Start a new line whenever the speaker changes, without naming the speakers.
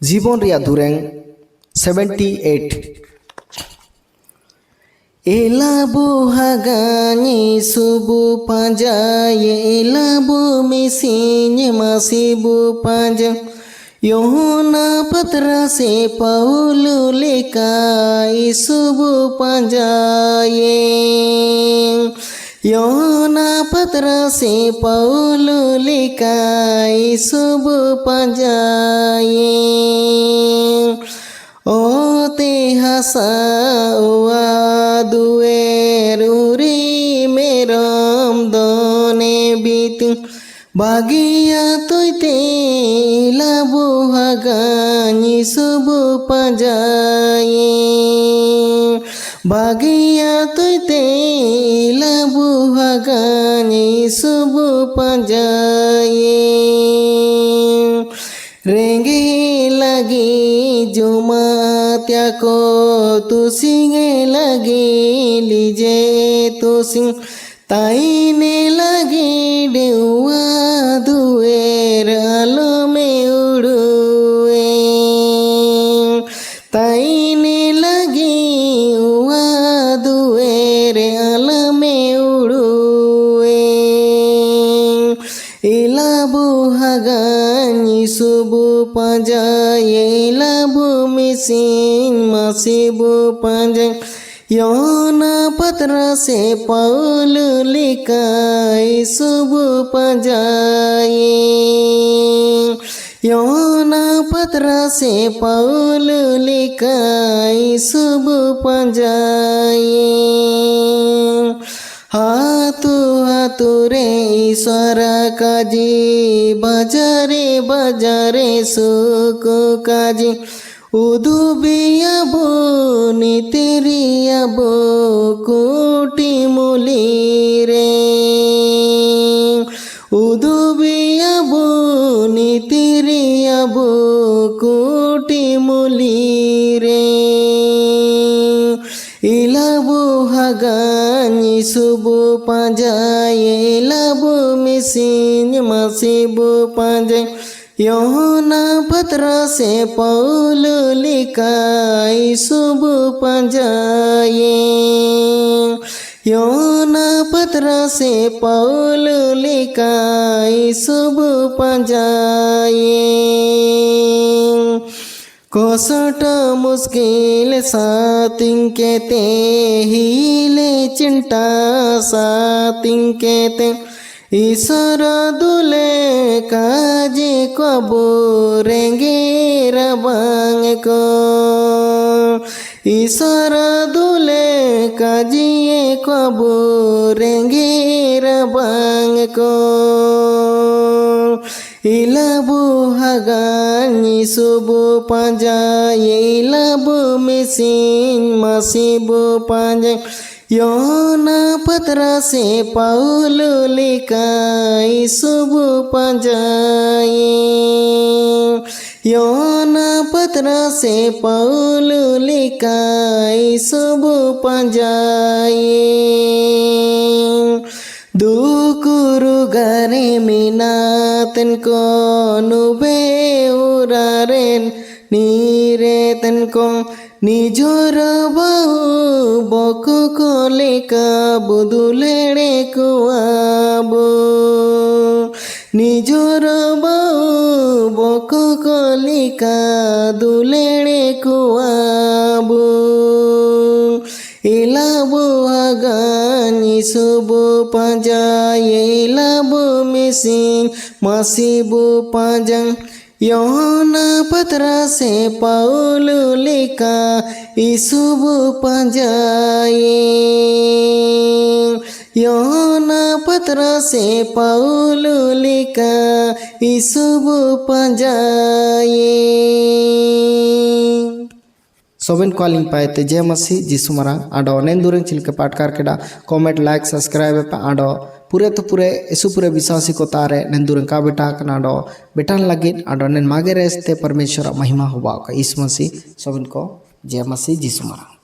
जीवन रिया दुरेंग 78 एलाबो हागानी सुबु पांजाये एलाबो मिसिन्ye masibu panjang Yohana patra se Paulu lekai subu panjaye Yohana patra se Paulu lekai subu panjaye O te hasa dueruri meram done biting bagia toite labu hagani subu panjaye bagia toite labu hagani subu panjaye renge lagi jumatya ko tusinge lagi lije tusing taine lagi dewa duer alome uduwe taine lagi wa duer alome uduwe ilabu hagani subu panjaye ilabu misin masibu panjang Yohana patra se Paulu lekai subu panjaye Yohana patra se Paulu lekai subu panjaye hatu hature iswara kaji bajare bajare suku kaji Udubiyabo nitiriyabo kuti mulire Udubiyabo nitiriyabo kuti mulire Ilabu hagani subu panjaye ilabu misinye masibu panjaye Yohana patra se Paulu lekai subu panjaye Yohana patra se Paulu lekai subu panjaye Kosata muskil satin kete hile cinta satin kete Isara dule kaji ko renge rabang ko Isara dule kaji ko renge rabang ko Ilabu hagani subu panjaye ilabu misin masibu panjang Yohana patra se Paulu lekai subu panjaye Yohana patra se Paulu lekai subu panjaye Dukuru gare minaten ko nube uraren nireten ko Nijor bahu boku koleka budulere kuabu Nijor bahu boku koleka dulere kuabu Ilabu hagani subu panjaye ilabu misin masibu panjang Yohana patra se Paulu lekai subu panjaye Yohana patra se Paulu lekai subu panjaye सोबेन calling पाए जय मसी जिसु मरा आडो नेन दूर चिलके पाटकार केडा कमेंट लाइक सब्सक्राइब पे आडो पूरे तो पूरे यसु पूरे विश्वासी को तारे नेन दूर का बेटा कनाडो बेटान लगे आडो नेन मागे रेस्ते परमेश्वर महिमा हुआ का इस मसी सोबेन को जय मसी जिसु मरा।